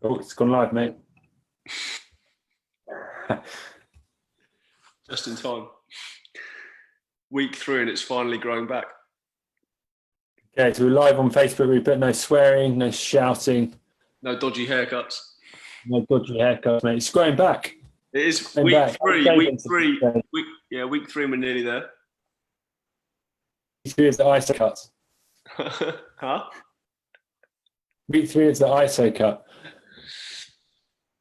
Oh, it's gone live, mate. Just in time. Week 3 and it's finally growing back. Okay, so we're live on Facebook, Rupert. No swearing, no shouting. No dodgy haircuts. No dodgy haircuts, mate. It's growing back. It is Going week back. 3. Week 3. Week 3 and we're nearly there. Week 3 is the ISO cut. Huh? Week 3 is the ISO cut.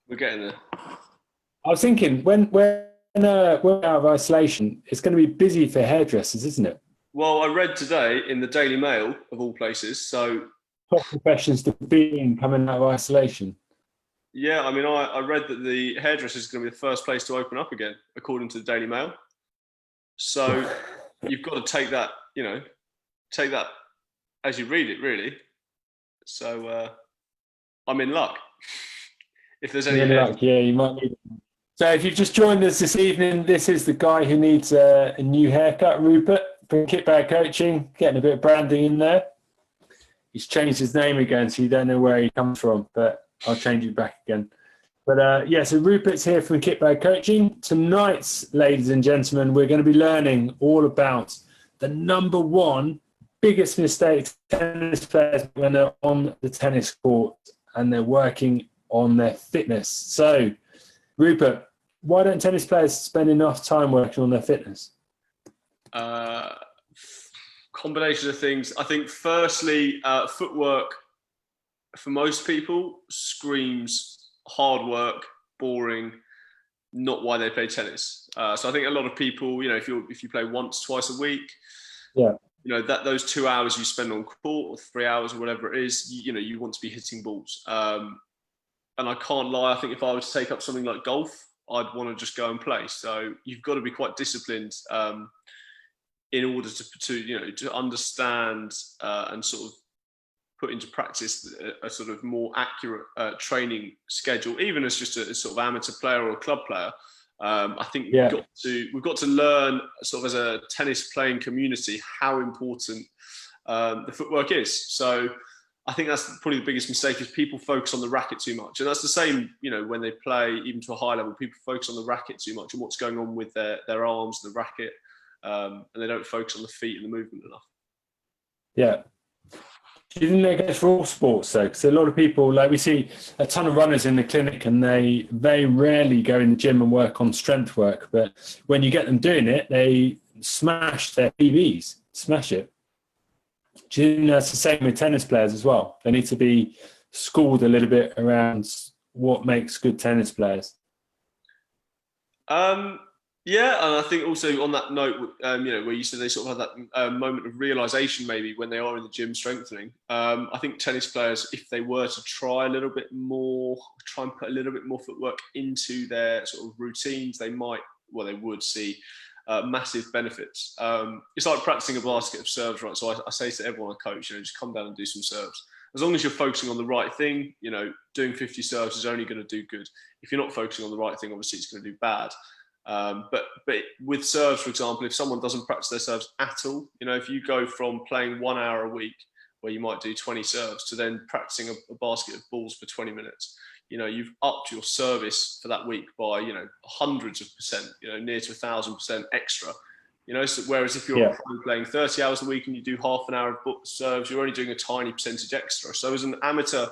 We're getting there. I was thinking, when we're out of isolation, it's going to be busy for hairdressers, isn't it? Well, I read today in the Daily Mail, of all places, so... Top professions to be in coming out of isolation. Yeah, I mean, I read that the hairdresser is going to be the first place to open up again, according to the Daily Mail. So you've got to take that as you read it, really. So I'm in luck. If there's any luck, yeah, you might need. So if you've just joined us this evening, this is the guy who needs a new haircut, Rupert, from Kitbag Coaching, getting a bit of branding in there. He's changed his name again, so you don't know where he comes from, but I'll change it back again. But so Rupert's here from Kitbag Coaching. Tonight, ladies and gentlemen, we're going to be learning all about the number one biggest mistake tennis players when they're on the tennis court and they're working on their fitness. So, Rupert, why don't tennis players spend enough time working on their fitness? Combination of things. I think firstly, footwork for most people screams hard work, boring, not why they play tennis. So I think a lot of people, if you play once, twice a week, that those 2 hours you spend on court or 3 hours or whatever it is, you want to be hitting balls. And I can't lie, I think if I were to take up something like golf, I'd want to just go and play. So you've got to be quite disciplined in order to understand and sort of put into practice a sort of more accurate training schedule, even as just a sort of amateur player or a club player. I think we've got to learn sort of as a tennis playing community how important the footwork is. So I think that's probably the biggest mistake is people focus on the racket too much. And that's the same, when they play even to a high level, people focus on the racket too much and what's going on with their arms, the racket, and they don't focus on the feet and the movement enough. Yeah. Do you think that goes for all sports though? Because a lot of people, like we see a ton of runners in the clinic and they very rarely go in the gym and work on strength work. But when you get them doing it, they smash their PBs, smash it. Do you think that's the same with tennis players as well? They need to be schooled a little bit around what makes good tennis players. Yeah, and I think also on that note, where you said they sort of have that moment of realization maybe when they are in the gym strengthening. I think tennis players, if they were to try and put a little bit more footwork into their sort of routines, they would see massive benefits. It's like practicing a basket of serves, right? So I say to everyone I coach, just come down and do some serves. As long as you're focusing on the right thing, doing 50 serves is only going to do good. If you're not focusing on the right thing, obviously it's going to do bad. But with serves, for example, if someone doesn't practice their serves at all, if you go from playing 1 hour a week where you might do 20 serves to then practicing a basket of balls for 20 minutes, you've upped your service for that week by, hundreds of percent, near to 1,000% extra. So whereas if you're playing 30 hours a week and you do half an hour of serves, you're only doing a tiny percentage extra. So as an amateur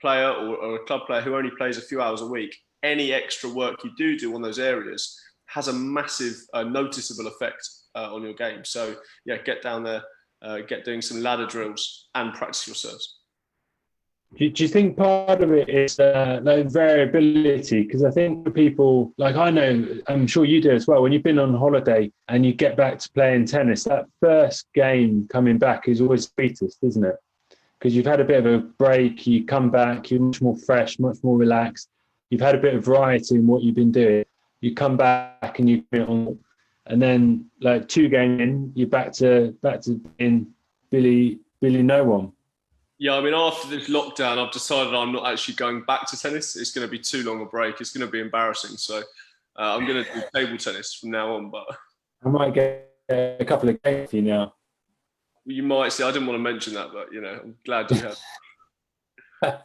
player or a club player who only plays a few hours a week, any extra work you do on those areas has a massive noticeable effect on your game. So get down there, get doing some ladder drills and practice your serves. Do you think part of it is like variability? Because I think for people, like I know, I'm sure you do as well, when you've been on holiday and you get back to playing tennis, that first game coming back is always sweetest, isn't it? Because you've had a bit of a break, you come back, you're much more fresh, much more relaxed. You've had a bit of variety in what you've been doing. You come back and you get on, and then like 2 games in, you're back to being Billy No One. Yeah, I mean, after this lockdown, I've decided I'm not actually going back to tennis. It's going to be too long a break. It's going to be embarrassing. So I'm going to do table tennis from now on. But I might get a couple of games for you now. You might see. I didn't want to mention that, but I'm glad you have.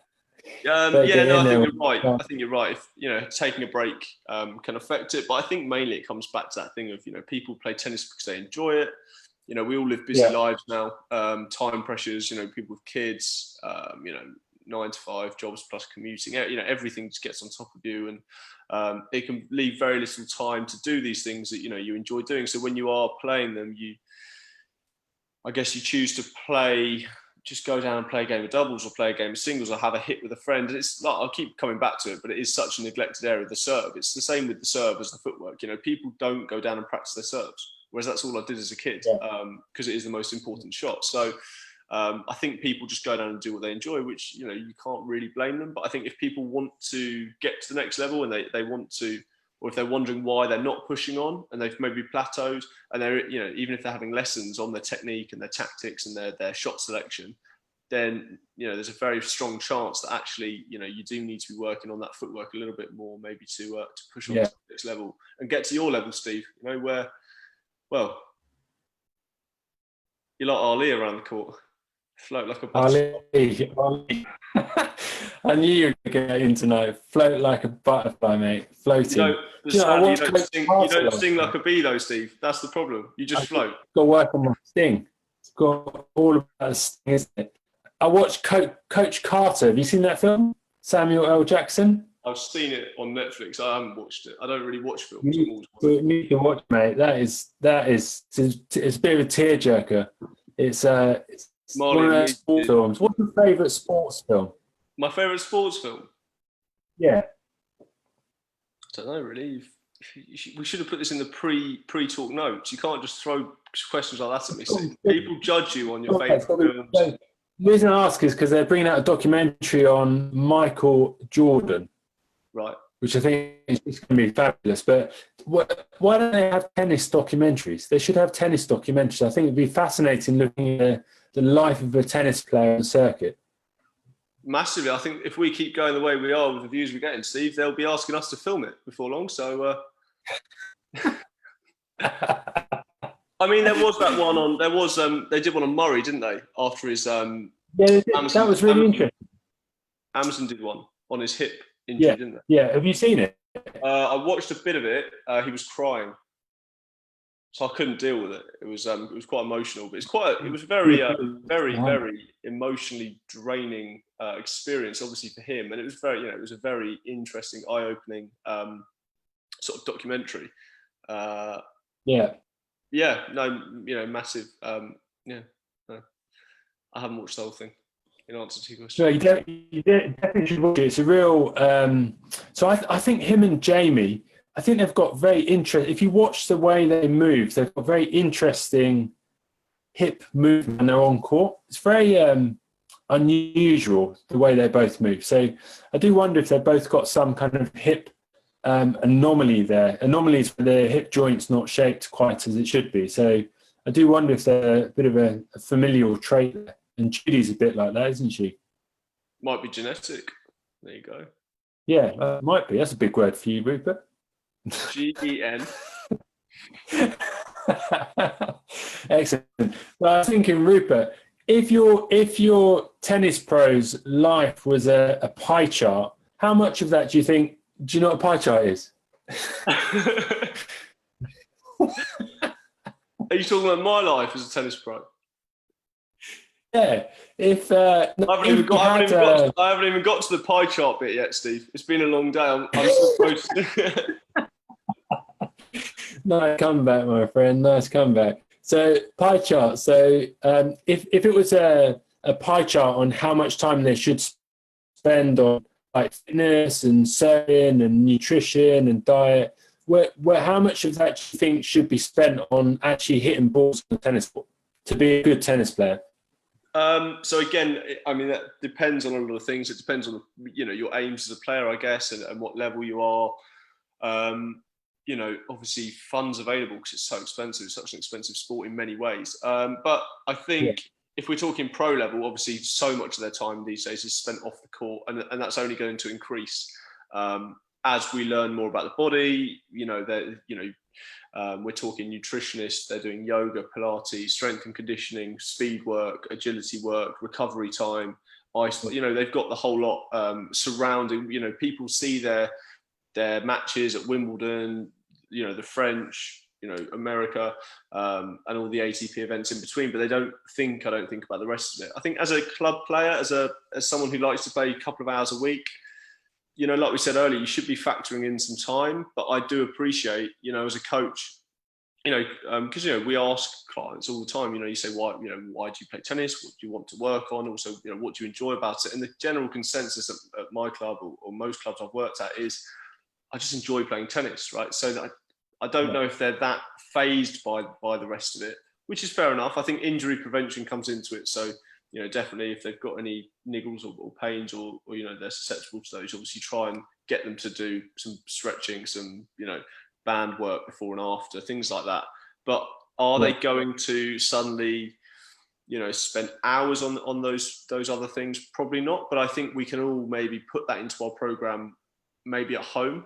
Better Yeah, get no, in I there think when you're right. you can. I think you're right. If taking a break can affect it, but I think mainly it comes back to that thing of people play tennis because they enjoy it. We all live busy Yeah. lives now, time pressures. People with kids, 9 to 5 jobs plus commuting. Everything just gets on top of you, and it can leave very little time to do these things that you enjoy doing. So when you are playing them, I guess you choose to play, just go down and play a game of doubles or play a game of singles or have a hit with a friend. And it's like, I'll keep coming back to it, but it is such a neglected area, the serve. It's the same with the serve as the footwork. People don't go down and practice their serves, whereas that's all I did as a kid, because it is the most important shot. So I think people just go down and do what they enjoy, which, you can't really blame them. But I think if people want to get to the next level and they want to, or if they're wondering why they're not pushing on and they've maybe plateaued, and they're, even if they're having lessons on their technique and their tactics and their shot selection, then, there's a very strong chance that actually, you do need to be working on that footwork a little bit more, maybe to push on to the next level and get to your level, Steve, where, well, you're like Ali around the court. Float like a butterfly. Ali. I knew you were going to get in tonight. Float like a butterfly, mate. Floating. But sadly, you don't sing like a a bee, though, Steve. That's the problem. You just float. Got to work on my sting. It's got all about the sting, isn't it? I watched Coach Carter. Have you seen that film? Samuel L. Jackson. I've seen it on Netflix. I haven't watched it. I don't really watch films. You need to watch, mate. That is it's a bit of a tearjerker. It's one of those sports films. What's your favourite sports film? My favourite sports film? Yeah. I don't know, really. We should have put this in the pre-talk notes. You can't just throw questions like that at me. Steve. People judge you on your favourite films. The reason I ask is because they're bringing out a documentary on Michael Jordan. Right. Which I think is going to be fabulous. But why don't they have tennis documentaries? They should have tennis documentaries. I think it'd be fascinating looking at the life of a tennis player on the circuit. Massively. I think if we keep going the way we are with the views we're getting, Steve, they'll be asking us to film it before long. So, I mean, there was that one on. There was they did one on Murray, didn't they? After his yeah, they did. That was really interesting. Amazon did one on his hip injury, didn't they? Yeah. Have you seen it? I watched a bit of it. He was crying, so I couldn't deal with it. It was quite emotional, but it was very, very emotionally draining experience, obviously for him, and it was very, it was a very interesting, eye-opening sort of documentary. Massive. No, I haven't watched the whole thing. In answer to your question, no, you definitely should watch it. It's a real. So I think him and Jamie, I think they've got very interesting. If you watch the way they move, they've got very interesting hip movement when they're on court. It's very unusual the way they both move. So I do wonder if they've both got some kind of hip anomaly there. Anomalies where their hip joint's not shaped quite as it should be. So I do wonder if they're a bit of a familial trait there. And Judy's a bit like that, isn't she? Might be genetic. There you go. Yeah, might be. That's a big word for you, Rupert. GEN. Excellent. Well, I was thinking, Rupert, if your tennis pro's life was a pie chart, how much of that do you know what a pie chart is? Are you talking about my life as a tennis pro? Yeah. I haven't even got to the pie chart bit yet, Steve. It's been a long day. I'm so close. Nice comeback, my friend. Nice comeback. So pie chart. So if it was a pie chart on how much time they should spend on like fitness and serving and nutrition and diet, how much of that do you think should be spent on actually hitting balls on the tennis ball to be a good tennis player? So again, I mean, that depends on a lot of things. It depends on, your aims as a player, I guess, and what level you are. Obviously funds available because it's so expensive. It's such an expensive sport in many ways. But I think if we're talking pro level, obviously so much of their time these days is spent off the court, and that's only going to increase as we learn more about the body. We're talking nutritionists, they're doing yoga, Pilates, strength and conditioning, speed work, agility work, recovery time, ice. You know, they've got the whole lot surrounding. You know, people see their matches at Wimbledon. You know, the French. You know, America, and all the ATP events in between, but they don't think. I don't think about the rest of it. I think as a club player, as someone who likes to play a couple of hours a week, you know, like we said earlier, you should be factoring in some time. But I do appreciate, you know, as a coach, you know, because you know, we ask clients all the time. You know, you say, why do you play tennis? What do you want to work on? Also, you know, what do you enjoy about it? And the general consensus at my club or most clubs I've worked at is, I just enjoy playing tennis, right? So that I don't know if they're that phased by the rest of it, which is fair enough. I think injury prevention comes into it. So, you know, definitely if they've got any niggles or pains or you know, they're susceptible to those, obviously try and get them to do some stretching, some, you know, band work before and after, things like that. But are they going to suddenly, you know, spend hours on those other things? Probably not. But I think we can all maybe put that into our program, maybe at home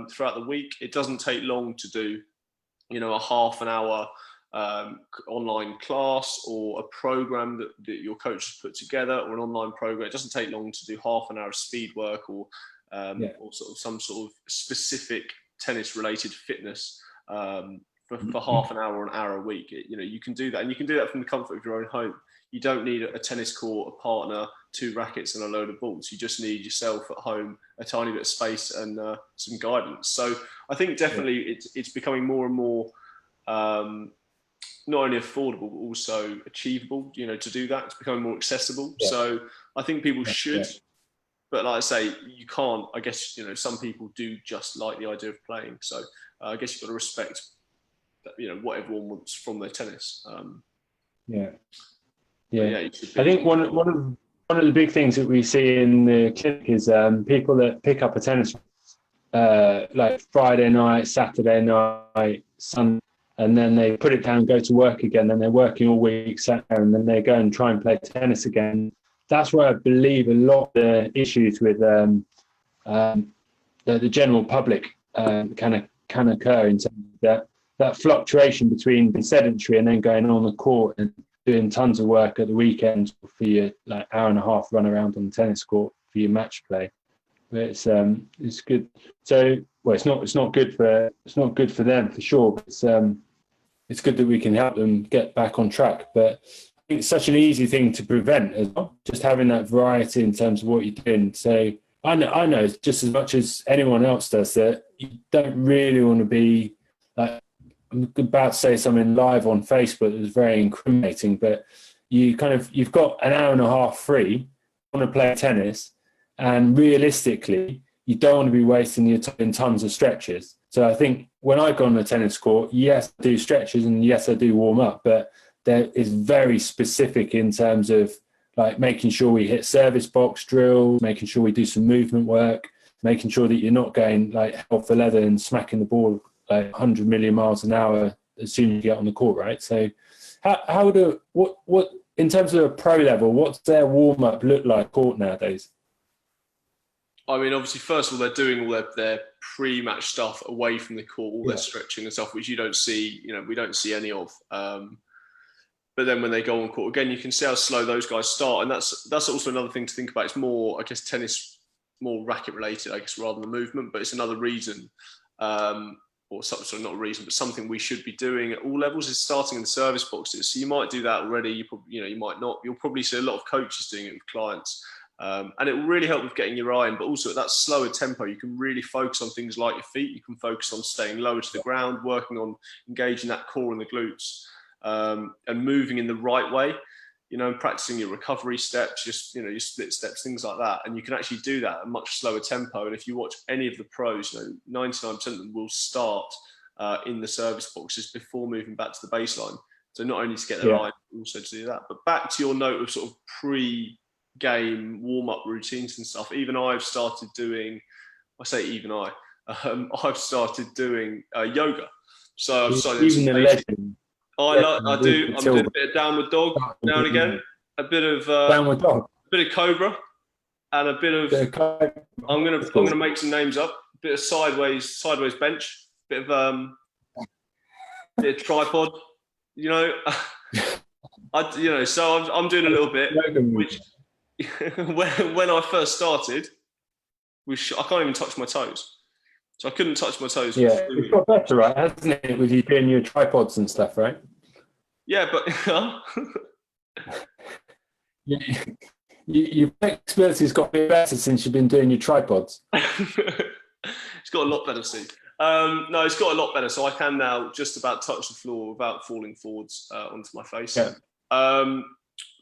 throughout the week. It doesn't take long to do, you know, a half an hour online class or a program that your coach has put together, or an online program. It doesn't take long to do half an hour of speed work or sort of some sort of specific tennis related fitness for half an hour or an hour a week. You know, you can do that, and you can do that from the comfort of your own home. You don't need a tennis court, a partner, 2 rackets and a load of balls. You just need yourself at home, a tiny bit of space and some guidance. So I think definitely it's becoming more and more not only affordable, but also achievable, you know, to do that. It's becoming more accessible. Yeah. So I think people should, but like I say, you can't, I guess, you know, some people do just like the idea of playing. So I guess you've got to respect that, you know, what everyone wants from their tennis. Yeah. I think one of the big things that we see in the clinic is people that pick up a tennis like Friday night, Saturday night, Sunday, and then they put it down, go to work again, and they're working all week, Saturday, and then they go and try and play tennis again. That's where I believe a lot of the issues with the general public can occur, in terms of that fluctuation between being sedentary and then going on the court and doing tons of work at the weekend for your like hour and a half run around on the tennis court for your match play. But it's good. So it's not good for them for sure. But it's good that we can help them get back on track. But I think it's such an easy thing to prevent as well, just having that variety in terms of what you're doing. So I know just as much as anyone else does that you don't really want to be like, I'm about to say something live on Facebook that was very incriminating, but you've got an hour and a half free, want to play tennis, and realistically, you don't want to be wasting your time in tons of stretches. So I think when I go on the tennis court, yes, I do stretches and yes, I do warm up, but there is very specific in terms of like making sure we hit service box drills, making sure we do some movement work, making sure that you're not going like hell for leather and smacking the ball like 100 million miles an hour as soon as you get on the court, right? So what in terms of a pro level, what's their warm-up look like court nowadays? I mean, obviously, first of all, they're doing all their pre-match stuff away from the court, all their stretching and stuff, which you don't see, you know, we don't see any of. But then when they go on court again, you can see how slow those guys start. And that's also another thing to think about. It's more, I guess, tennis, more racket related, I guess, rather than the movement, but it's another reason, or something, not a reason, but something we should be doing at all levels is starting in the service boxes. So you might do that already. You might not. You'll probably see a lot of coaches doing it with clients. And it will really help with getting your eye in, but also at that slower tempo, you can really focus on things like your feet. You can focus on staying lower to the ground, working on engaging that core and the glutes, and moving in the right way, you know, and practicing your recovery steps, your split steps, things like that. And you can actually do that at a much slower tempo. And if you watch any of the pros, 99% of them will start in the service boxes before moving back to the baseline. So not only to get their eye, but also to do that. But back to your note of sort of pre-game warm-up routines and stuff, even I've started doing, I've started doing yoga. So I've started even the legend. I'm doing a bit of downward dog now and again, a bit of downward dog, a bit of cobra, and a bit of I'm gonna make some names up. A bit of sideways bench, bit of tripod, you know. So I'm doing a little bit, which when I first started, I can't even touch my toes. So I couldn't touch my toes. Yeah, it's got better, right? Hasn't it? With you doing your tripods and stuff, right? Yeah, but You, your flexibility's got a bit better since you've been doing your tripods. it's got a lot better, Steve. No, it's got a lot better. So I can now just about touch the floor without falling forwards onto my face. Yeah.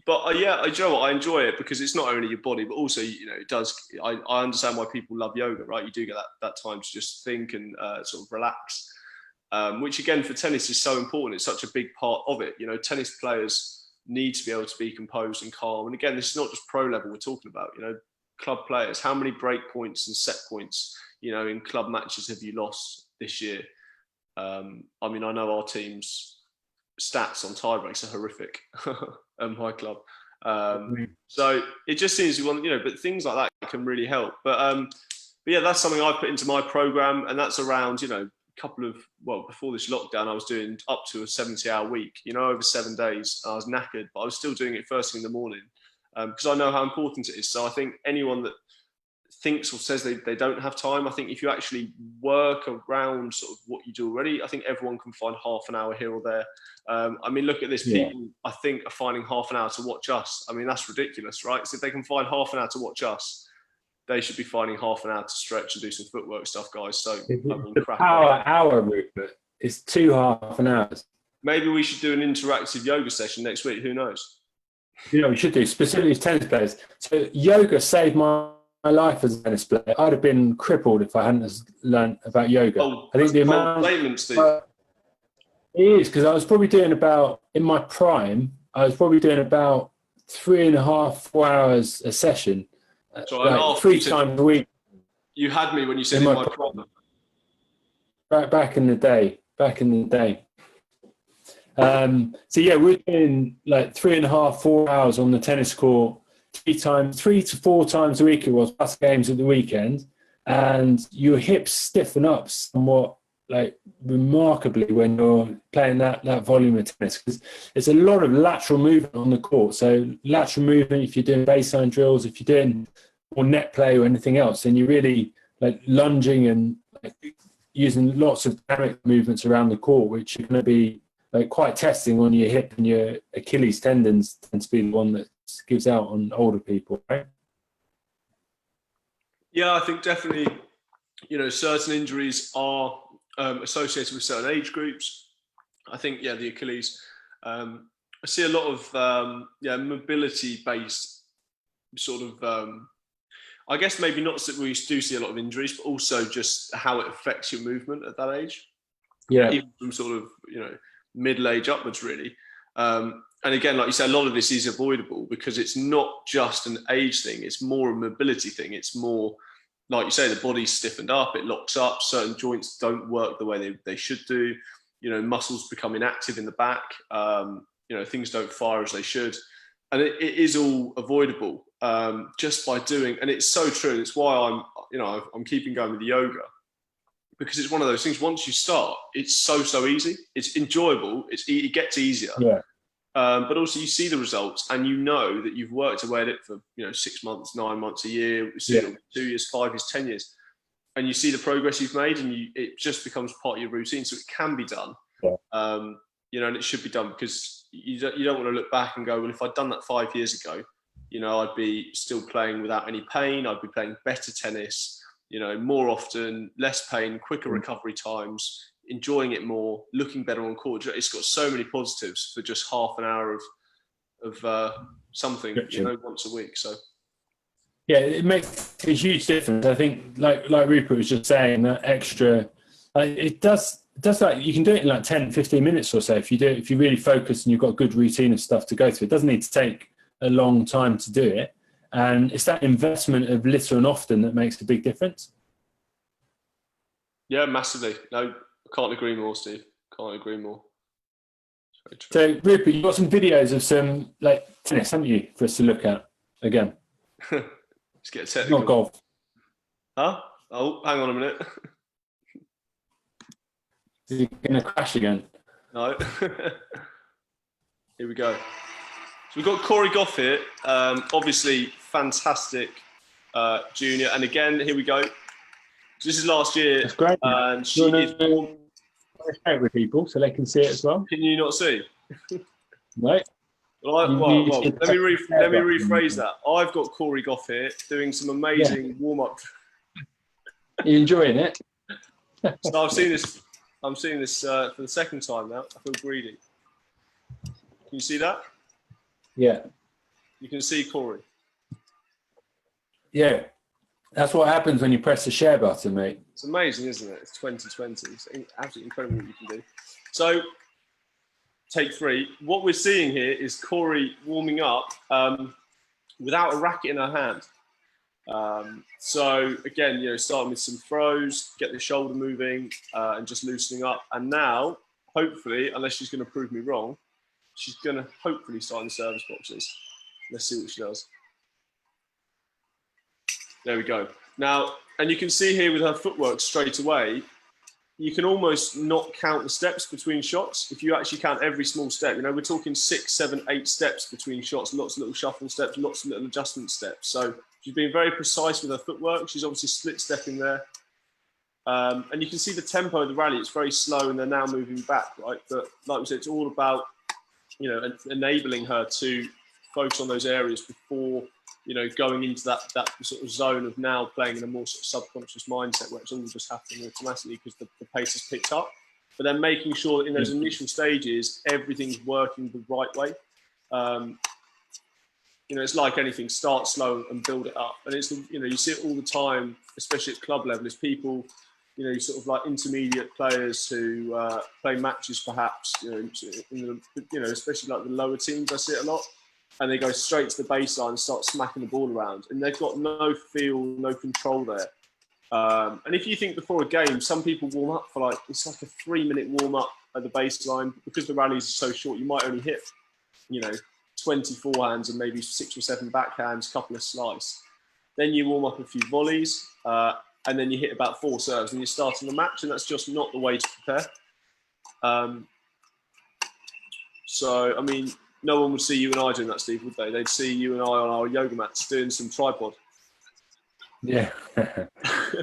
But yeah, you know what? I enjoy it because it's not only your body, but also, it does. I understand why people love yoga, right? You do get that time to just think and sort of relax, which again for tennis is so important. It's such a big part of it. Tennis players need to be able to be composed and calm. And again, this is not just pro level we're talking about. Club players. How many break points and set points, in club matches have you lost this year? I know our team's stats on tie breaks are horrific at my club. So it just seems but things like that can really help. But yeah, that's something I put into my program, and that's around, before this lockdown, I was doing up to a 70-hour week, over 7 days. I was knackered, but I was still doing it first thing in the morning because I know how important it is. So I think anyone that thinks or says they don't have time, I think if you actually work around sort of what you do already, I think everyone can find half an hour here or there. Look at this. Yeah. People, I think, are finding half an hour to watch us. That's ridiculous, right? So if they can find half an hour to watch us, they should be finding half an hour to stretch and do some footwork stuff, guys. So the power hour, Rupert, is 2 half an hours. Maybe we should do an interactive yoga session next week. Who knows? We should do, specifically tennis players. So yoga saved my life as a tennis player. I'd have been crippled if I hadn't learned about yoga. I think the amount it is, because I was probably doing about, in my prime, I was probably doing about 3.5, 4 hours a session. So 3 times a week. You had me when you said in my prime. Back in the day. So yeah, we're doing like 3.5, 4 hours on the tennis court, 3 to 4 times a week it was, plus games at the weekend, and your hips stiffen up somewhat, like remarkably, when you're playing that volume of tennis, because there's a lot of lateral movement on the court. So lateral movement, if you're doing baseline drills, if you're doing or net play or anything else, then you're really like lunging and using lots of dynamic movements around the court, which are going to be like quite testing on your hip, and your Achilles tendons tend to be the one that gives out on older people, right? Yeah, I think definitely, certain injuries are associated with certain age groups. I think, the Achilles. I see a lot of mobility-based sort of. I guess maybe not that we do see a lot of injuries, but also just how it affects your movement at that age. Yeah, even from sort of middle age upwards, really. And again, like you said, a lot of this is avoidable because it's not just an age thing. It's more a mobility thing. It's more, like you say, the body's stiffened up, it locks up, certain joints don't work the way they should do. Muscles become inactive in the back. Things don't fire as they should. And it is all avoidable just by doing, and it's so true. It's why I'm keeping going with the yoga, because it's one of those things. Once you start, it's so easy. It's enjoyable. It gets easier. Yeah. But also you see the results, and that you've worked away at it for 6 months, 9 months, a year, 2 years, 5 years, 10 years, and you see the progress you've made, and it just becomes part of your routine. So it can be done, and it should be done, because you don't want to look back and go, well, if I'd done that 5 years ago, I'd be still playing without any pain. I'd be playing better tennis, more often, less pain, quicker recovery times, enjoying it more, looking better on court. It's got so many positives for just half an hour of something, once a week. So yeah, it makes a huge difference. I think, like Rupert was just saying, that extra, it does like, you can do it in like 10, 15 minutes or so if you really focus and you've got a good routine of stuff to go through. It doesn't need to take a long time to do it, and it's that investment of little and often that makes a big difference. Yeah, massively. No, can't agree more, Steve. Can't agree more. So, Rupert, you've got some videos of some like tennis, haven't you, for us to look at again? Let's get technical. Not golf. Huh? Oh, hang on a minute. Is he going to crash again? No. Here we go. we've got Corey Goff here, obviously fantastic junior. And again, here we go. So this is last year. That's great. And she You is. wanna share it with people so they can see it as well. Can you not see? No. Well, You let should- me rephrase that. I've got Corey Goff here doing some amazing warm-up. You enjoying it? So I'm seeing this for the second time now. I feel greedy. Can you see that? Yeah. You can see Corey. Yeah. That's what happens when you press the share button, mate. It's amazing, isn't it? It's 2020. It's absolutely incredible what you can do. So, take 3. What we're seeing here is Corey warming up without a racket in her hand. So again, starting with some throws, get the shoulder moving, and just loosening up. And now, hopefully, unless she's going to prove me wrong, she's going to hopefully start in the service boxes. Let's see what she does. There we go. Now, and you can see here with her footwork straight away, you can almost not count the steps between shots. If you actually count every small step, we're talking 6, 7, 8 steps between shots, lots of little shuffle steps, lots of little adjustment steps. So she's been very precise with her footwork. She's obviously split stepping there. And you can see the tempo of the rally. It's very slow and they're now moving back, right? But like we said, it's all about, enabling her to focus on those areas before, going into that sort of zone of now playing in a more sort of subconscious mindset where it's all just happening automatically because the pace has picked up. But then making sure that in those initial stages, everything's working the right way. It's like anything, start slow and build it up. And it's, you see it all the time, especially at club level, is people, sort of like intermediate players who play matches perhaps, especially like the lower teams, I see it a lot. And they go straight to the baseline and start smacking the ball around. And they've got no feel, no control there. And if you think before a game, some people warm up for it's like a 3-minute warm up at the baseline. Because the rallies are so short, you might only hit, 20 forehands and maybe 6 or 7 backhands, a couple of slice. Then you warm up a few volleys, and then you hit about 4 serves and you're starting the match. And that's just not the way to prepare. So, I mean, no one would see you and I doing that, Steve, would they? They'd see you and I on our yoga mats doing some tripod. Yeah.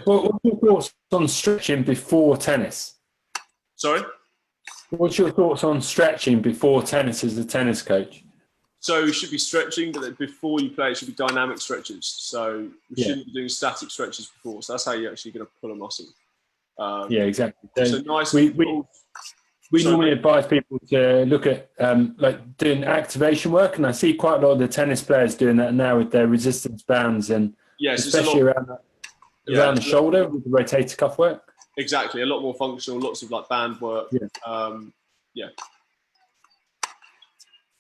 What's your thoughts on stretching before tennis? Sorry? What's your thoughts on stretching before tennis as a tennis coach? So you should be stretching, but before you play, it should be dynamic stretches. So you shouldn't be doing static stretches before. So that's how you're actually going to pull a muscle. Yeah, exactly. So nice. We normally advise people to look at doing activation work, and I see quite a lot of the tennis players doing that now with their resistance bands and especially around the shoulder with the rotator cuff work. Exactly, a lot more functional, lots of band work.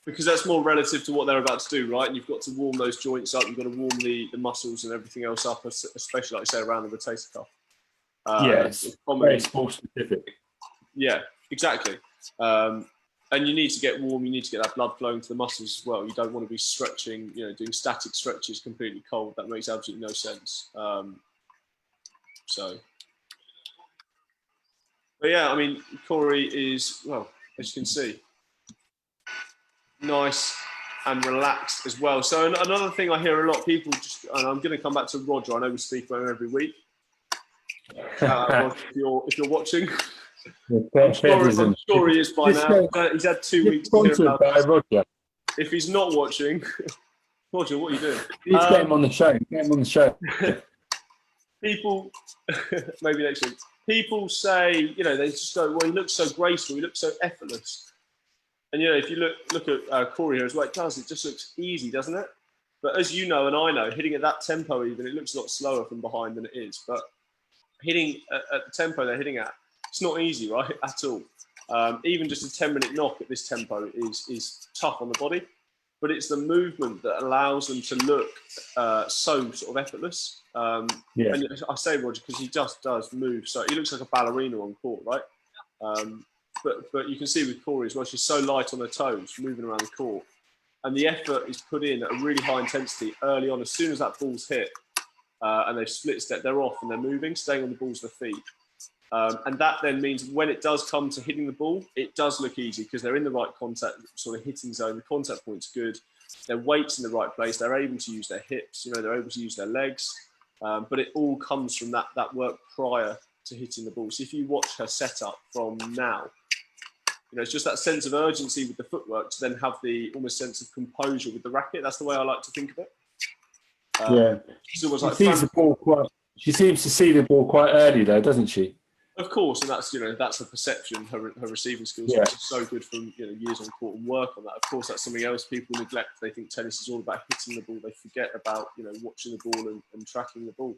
Because that's more relative to what they're about to do, right? And you've got to warm those joints up. You've got to warm the muscles and everything else up, especially like I say around the rotator cuff. It's very sport specific. Yeah. Exactly. And you need to get warm, you need to get that blood flowing to the muscles as well. You don't want to be stretching, doing static stretches completely cold. That makes absolutely no sense. But yeah, I mean, Corey is, well, as you can see, nice and relaxed as well. So another thing I hear a lot of people and I'm going to come back to Roger. I know we speak about him every week. Roger, if you're watching. I'm sure he is by now. He's had 2 weeks to hear about this. Roger. If he's not watching, Roger, what are you doing? Please get him on the show. Get him on the show. People, maybe next week. People say, they just go, well, he looks so graceful, he looks so effortless. And if you look at Corey here as well, it just looks easy, doesn't it? But as you know and I know, hitting at that tempo even, it looks a lot slower from behind than it is. But hitting at the tempo they're hitting at, it's not easy, right, at all. Even just a 10-minute knock at this tempo is tough on the body, but it's the movement that allows them to look so sort of effortless. And I say Roger because he just does move. So he looks like a ballerina on court, right? But you can see with Corey as well, she's so light on her toes, moving around the court. And the effort is put in at a really high intensity early on. As soon as that ball's hit and they've split step, they're off and they're moving, staying on the balls of their feet. And that then means when it does come to hitting the ball, it does look easy because they're in the right contact sort of hitting zone. The contact point's good. their weight's in the right place. They're able to use their hips. They're able to use their legs. But it all comes from that work prior to hitting the ball. So if you watch her setup from now, it's just that sense of urgency with the footwork to then have the almost sense of composure with the racket. That's the way I like to think of it. She's almost like sees the ball she seems to see the ball quite early, though, doesn't she? Of course, and that's her perception. Her receiving skills are so good from years on court and work on that. Of course, that's something else people neglect. They think tennis is all about hitting the ball. They forget about watching the ball and tracking the ball.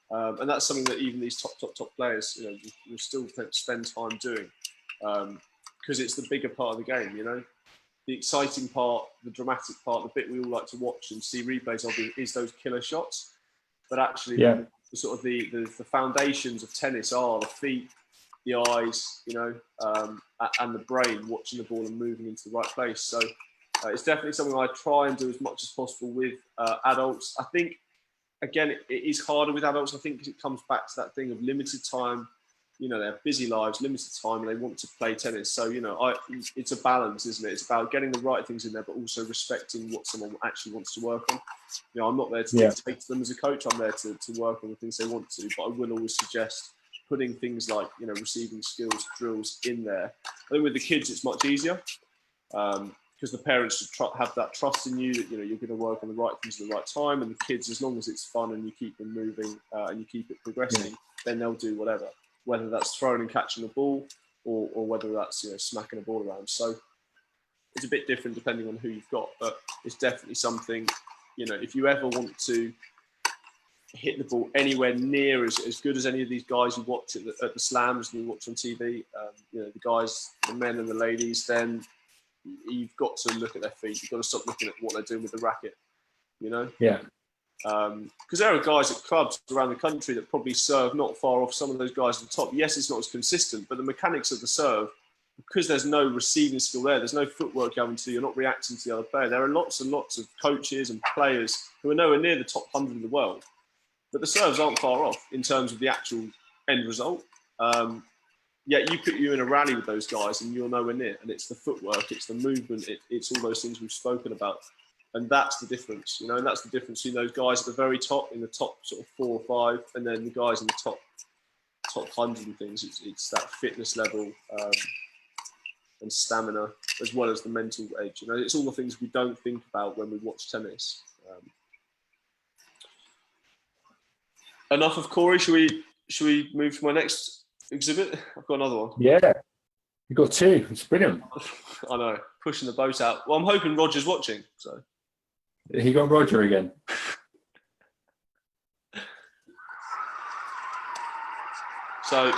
And that's something that even these top players, will still spend time doing, because it's the bigger part of the game. The exciting part, the dramatic part, the bit we all like to watch and see replays of is those killer shots. But actually, the sort of the foundations of tennis are the feet, the eyes, and the brain, watching the ball and moving into the right place. So it's definitely something I try and do as much as possible with adults. I think, again, it is harder with adults. I think because it comes back to that thing of limited time. They have busy lives, limited time, and they want to play tennis. So, it's a balance, isn't it? It's about getting the right things in there, but also respecting what someone actually wants to work on. I'm not there to dictate to them as a coach. I'm there to work on the things they want to, but I will always suggest putting things like, receiving skills, drills in there. I think with the kids, it's much easier because the parents have that trust in you that, you're going to work on the right things at the right time. And the kids, as long as it's fun and you keep them moving and you keep it progressing, then they'll do whatever. Whether that's throwing and catching the ball or whether that's smacking a ball around. So it's a bit different depending on who you've got, but it's definitely something, if you ever want to hit the ball anywhere near as good as any of these guys you watch at the slams and you watch on TV, the guys, the men and the ladies, then you've got to look at their feet. You've got to stop looking at what they're doing with the racket, Yeah. Because there are guys at clubs around the country that probably serve not far off some of those guys at the top. Yes, it's not as consistent, but the mechanics of the serve, because there's no receiving skill there's no footwork going to, you're not reacting to the other player. There are lots and lots of coaches and players who are nowhere near the top 100 in the world, but the serves aren't far off in terms of the actual end result. Yet you put you in a rally with those guys and you're nowhere near. And it's the footwork, it's the movement, it's all those things we've spoken about. And that's the difference, and that's the difference between those guys at the very top, in the top sort of 4 or 5, and then the guys in the top 100 and things. It's that fitness level and stamina, as well as the mental edge. It's all the things we don't think about when we watch tennis. Enough of Corey. Should we move to my next exhibit? I've got another one. Yeah, you've got 2. It's brilliant. I know, pushing the boat out. Well, I'm hoping Roger's watching, so. He got Roger again. So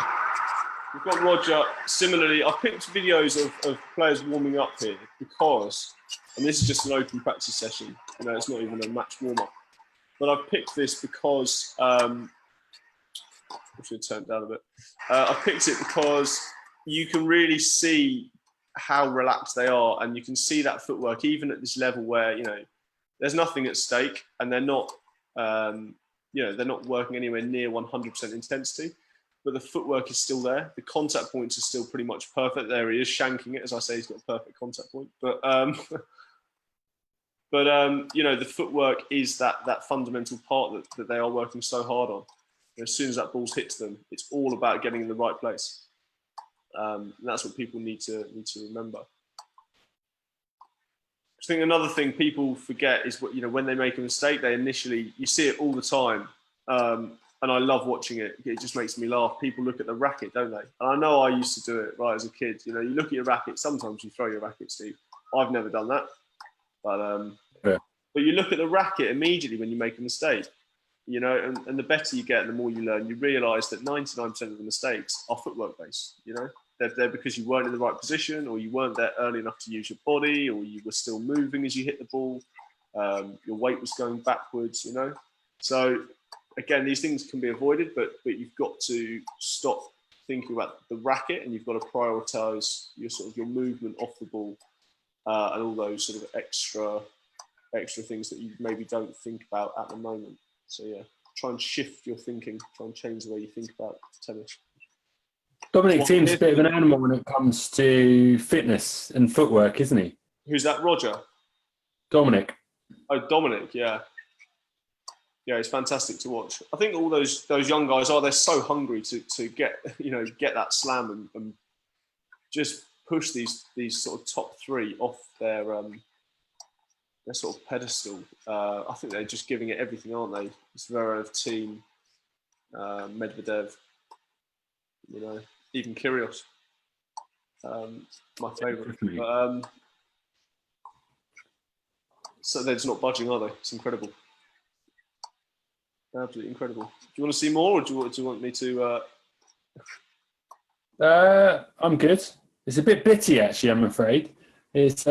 we've got Roger. Similarly, I picked videos of players warming up here because, and this is just an open practice session, it's not even a match warm-up, but I've picked this because, I should turn it down a bit. I picked it because you can really see how relaxed they are, and you can see that footwork even at this level where, there's nothing at stake, and they're not, they're not working anywhere near 100% intensity, but the footwork is still there. The contact points are still pretty much perfect. There he is shanking it, as I say, he's got a perfect contact point. But the footwork is that fundamental part that they are working so hard on. As soon as that ball's hit to them, it's all about getting in the right place. And that's what people need to remember. I think another thing people forget is when they make a mistake, you see it all the time, and I love watching it. It just makes me laugh. People look at the racket, don't they? And I know I used to do it right as a kid. You look at your racket. Sometimes you throw your racket, Steve. I've never done that, but you look at the racket immediately when you make a mistake. And the better you get, the more you learn. You realise that 99% of the mistakes are footwork based. They're there because you weren't in the right position, or you weren't there early enough to use your body, or you were still moving as you hit the ball. Your weight was going backwards, So, again, these things can be avoided, but you've got to stop thinking about the racket, and you've got to prioritise your movement off the ball and all those sort of extra things that you maybe don't think about at the moment. So, yeah, try and shift your thinking, try and change the way you think about tennis. Dominic Thiem's a bit of an animal when it comes to fitness and footwork, isn't he? Who's that, Roger? Dominic. Oh, Dominic, yeah. Yeah, it's fantastic to watch. I think all those young guys they're so hungry to get get that slam and just push these sort of top three off their sort of pedestal. I think they're just giving it everything, aren't they? Zverev, team, Medvedev, even Kyrgios. My favourite. So they're just not budging, are they? It's incredible. Absolutely incredible. Do you want to see more, or do you want me to? I'm good. It's a bit bitty, actually. I'm afraid. It's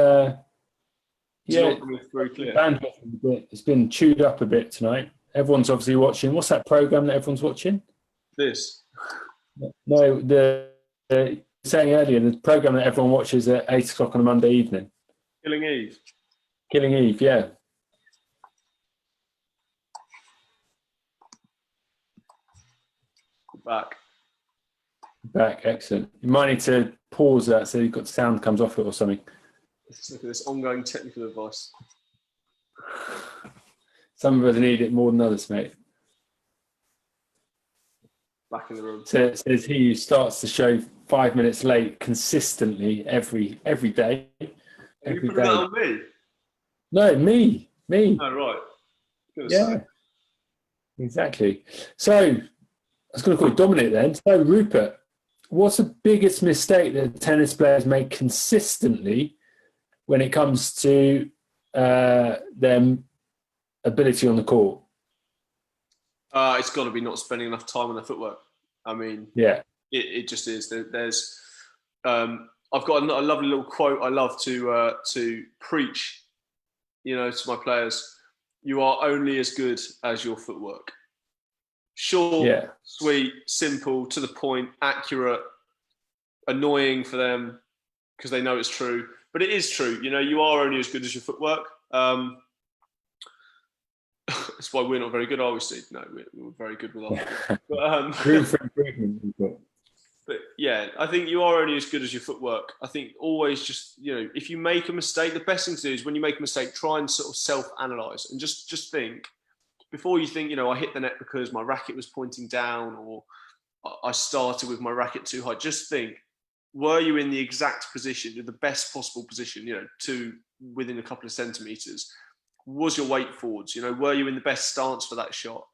it's been chewed up a bit tonight. Everyone's obviously watching. What's that program that everyone's watching? This. No, the saying earlier, the program that everyone watches at 8:00 on a Monday evening. Killing Eve. Killing Eve, yeah. Back, excellent. You might need to pause that so you've got sound comes off it or something. Let's look at this ongoing technical advice. Some of us need it more than others, mate. Back in the room. So it says he starts the show 5 minutes late consistently every day. Are you putting that on me? No, me. Oh, right. Yeah, exactly. So I was going to call you Dominic then. So Rupert, what's the biggest mistake that tennis players make consistently when it comes to their ability on the court? It's got to be not spending enough time on their footwork. I mean, yeah, it just is. There's, I've got a lovely little quote I love to preach, to my players. You are only as good as your footwork. Short, sweet, simple, to the point, accurate, annoying for them because they know it's true. But it is true. You are only as good as your footwork. That's why we're not very good, are we, Steve? No, we're very good with our room for improvement. But yeah, I think you are only as good as your footwork. I think always just, if you make a mistake, the best thing to do is when you make a mistake, try and sort of self-analyze and just think, before you think, I hit the net because my racket was pointing down or I started with my racket too high. Just think, were you in the exact position, the best possible position, to within a couple of centimeters? Was your weight forwards? Were you in the best stance for that shot?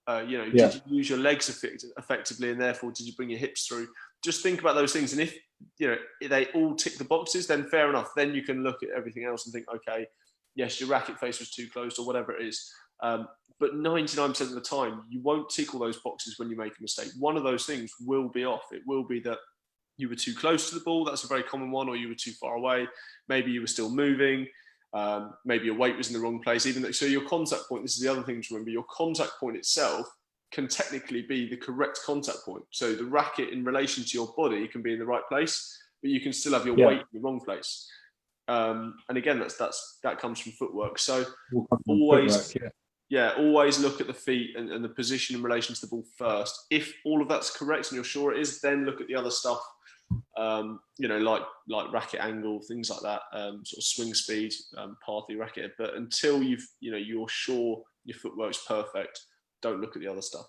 Did you use your legs effectively, and therefore did you bring your hips through? Just think about those things, and if they all tick the boxes, then fair enough. Then you can look at everything else and think, okay, yes, your racket face was too close or whatever it is. But 99% of the time, you won't tick all those boxes when you make a mistake. One of those things will be off. It will be that you were too close to the ball. That's a very common one, or you were too far away. Maybe you were still moving. Maybe your weight was in the wrong place. So your contact point, this is the other thing to remember, your contact point itself can technically be the correct contact point. So the racket in relation to your body can be in the right place, but you can still have your weight in the wrong place. And again, that comes from footwork. So always look at the feet and the position in relation to the ball first. If all of that's correct and you're sure it is, then look at the other stuff. Like racket angle, things like that, sort of swing speed, path of your racket. But until you're sure your footwork's perfect, don't look at the other stuff.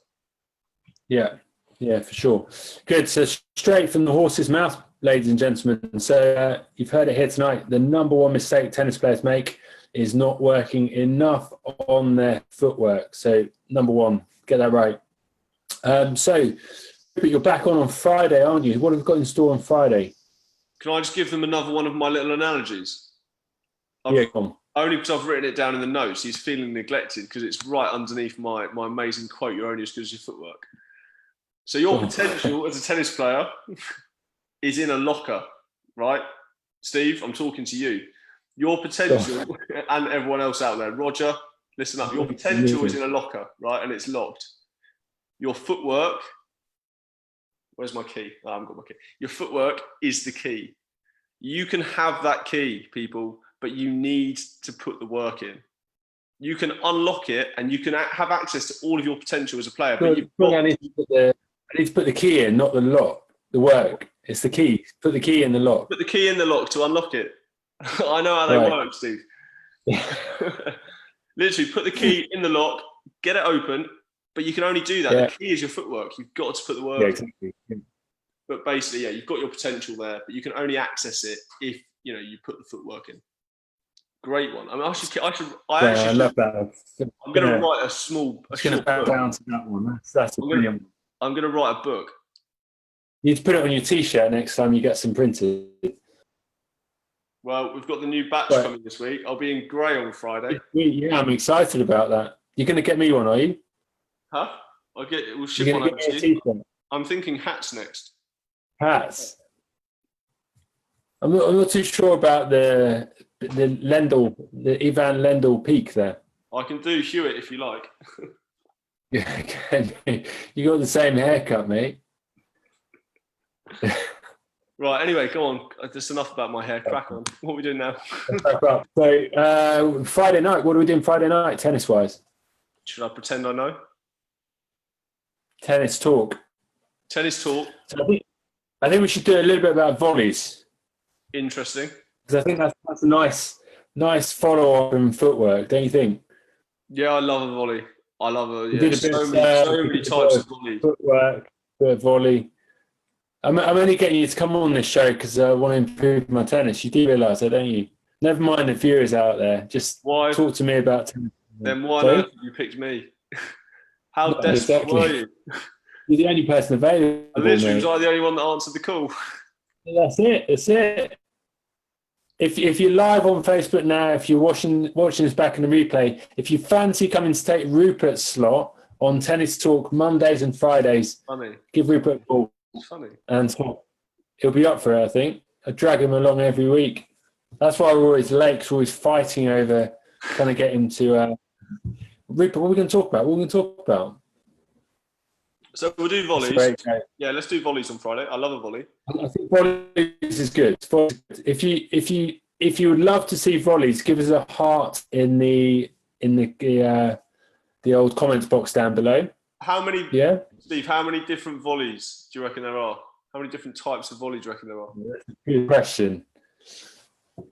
Yeah, for sure. Good. So straight from the horse's mouth, ladies and gentlemen. So you've heard it here tonight. The number one mistake tennis players make is not working enough on their footwork. So number one, get that right. But you're back on Friday, aren't you? What have we got in store on Friday? Can I just give them another one of my little analogies? Come on. Only because I've written it down in the notes. He's feeling neglected because it's right underneath my amazing quote, you're only as good as your footwork. So your potential as a tennis player is in a locker, right? Steve, I'm talking to you. Your potential, and everyone else out there, Roger, listen up. Your potential is in a locker, right? And it's locked. Your footwork... Where's my key? I haven't got my key. Your footwork is the key. You can have that key, people, but you need to put the work in. You can unlock it and you can have access to all of your potential as a player. But I need to put the key in, not the lock. The work. It's the key. Put the key in the lock. Put the key in the lock to unlock it. I know how they work, Steve. Literally, put the key in the lock, get it open, but you can only do that. Yeah. The key is your footwork. You've got to put the work Yeah, in. exactly. But basically, yeah, you've got your potential there, but you can only access it if you put the footwork in. Great one. I mean, I love that. I'm going to write a short book down to that one. That's a brilliant one. I'm going to write a book. You need to put it on your T-shirt next time you get some printed. Well, we've got the new batch coming this week. I'll be in grey on Friday. Yeah, I'm excited about that. You're going to get me one, are you? Huh? We'll ship one over to you. I'm thinking hats next. Hats. I'm not too sure about the Lendl, the Ivan Lendl peak there. I can do Hewitt if you like. Yeah, you got the same haircut, mate. Right, anyway, go on. Just enough about my hair. Crack on. What are we doing now? So, Friday night, what are we doing Friday night, tennis-wise? Should I pretend I know? Tennis talk. Tennis talk. So I think we should do a little bit about volleys. Interesting. Because I think that's a nice follow-up in footwork, don't you think? Yeah, I love a volley. I love so many types of volley. Footwork, bit of volley. I'm only getting you to come on this show because I want to improve my tennis. You do realise that, don't you? Never mind the viewers out there. Just talk to me about tennis. Then why on earth have you picked me? How desperate were you? You're the only person available. Was I the only one that answered the call? That's it. If you're live on Facebook now, if you're watching this back in the replay, if you fancy coming to take Rupert's slot on Tennis Talk Mondays and Fridays, give Rupert a call. It's funny. And he'll be up for it, I think. I drag him along every week. That's why we're always late, because we're always fighting over trying to get him to... Rupert, what are we going to talk about? So we'll do volleys. Yeah, let's do volleys on Friday. I love a volley. I think volleys is good. If you would love to see volleys, give us a heart in the old comments box down below. Steve, how many different volleys do you reckon there are? How many different types of volley do you reckon there are? That's a good question.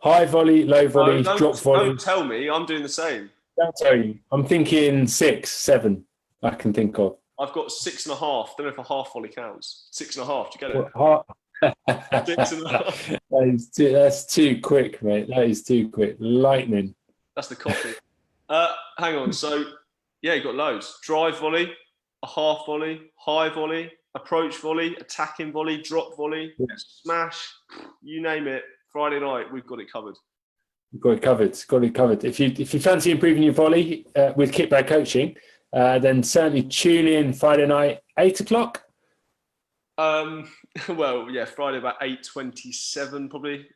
High volley, low volley, drop volley. Don't tell me. I'm doing the same. Don't tell you. I'm thinking 6, 7 I can think of. I've got 6.5. Don't know if a half volley counts. 6.5. Do you get it? 6.5. That's too quick, mate. That is too quick. Lightning. That's the coffee. Hang on. So, yeah, you've got loads. Drive volley, a half volley, high volley, approach volley, attacking volley, drop volley, smash, you name it. Friday night, we've got it covered. We've got it covered. If you fancy improving your volley with Kickback Coaching, then certainly tune in Friday night, 8 o'clock. Well, yeah, Friday about 8:27 probably.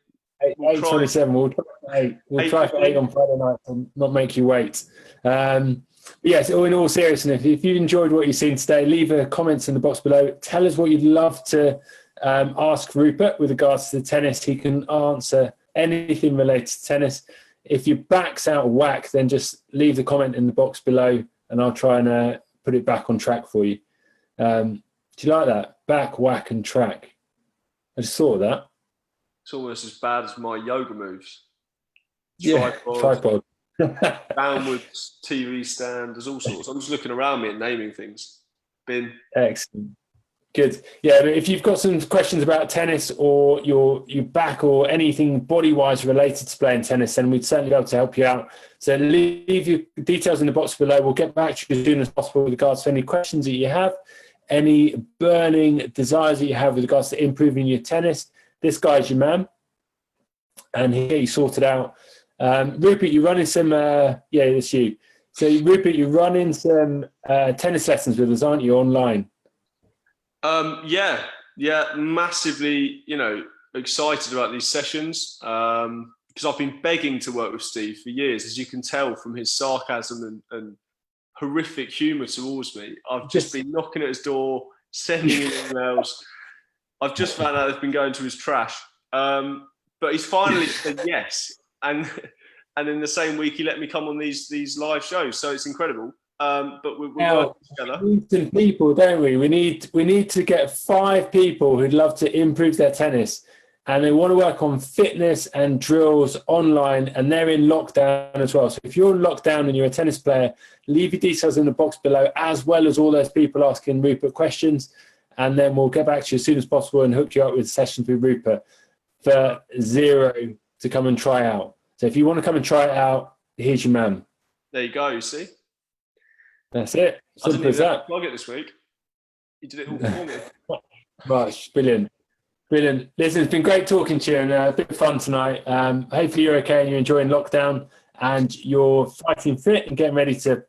8:27. We'll try for 8. We'll try for 8 on Friday night to not make you wait. Yes, in all seriousness, if you enjoyed what you've seen today, leave a comment in the box below. Tell us what you'd love to ask Rupert with regards to the tennis. He can answer anything related to tennis. If your back's out of whack, then just leave the comment in the box below and I'll try and put it back on track for you. Do you like that? Back, whack and track. I just thought of that. It's almost as bad as my yoga moves. Tripod. Downwards, TV stand, there's all sorts. I'm just looking around me and naming things. Bin. Excellent. Good. Yeah, but if you've got some questions about tennis or your back or anything body-wise related to playing tennis, then we'd certainly be able to help you out. So leave your details in the box below. We'll get back to you as soon as possible with regards to any questions that you have, any burning desires that you have with regards to improving your tennis. This guy's your man, and he'll get you sorted out. Rupert, you're running some... that's you. So, Rupert, you're running some tennis lessons with us, aren't you, online? Yeah, massively, excited about these sessions because I've been begging to work with Steve for years, as you can tell from his sarcasm and horrific humour towards me. I've just been knocking at his door, sending him emails. I've just found out it's been going to his trash. But he's finally said yes. And in the same week, he let me come on these live shows. So it's incredible. But we're working together. We need some people, don't we? We need to get 5 people who'd love to improve their tennis. and they want to work on fitness and drills online, and they're in lockdown as well. So if you're in lockdown and you're a tennis player, leave your details in the box below, as well as all those people asking Rupert questions, and then we'll get back to you as soon as possible and hook you up with sessions with Rupert for Zero to come and try out. So if you want to come and try it out, here's your man. There you go. You see, that's it. Simple as that. Plug it this week. You did it all for me. Right, brilliant. Brilliant. Listen, it's been great talking to you, and a bit of fun tonight. Hopefully you're okay and you're enjoying lockdown and you're fighting fit and getting ready to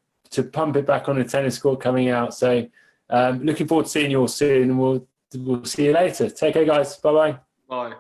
pump it back on the tennis court coming out. So looking forward to seeing you all soon, and we'll see you later. Take care, guys. Bye-bye. Bye.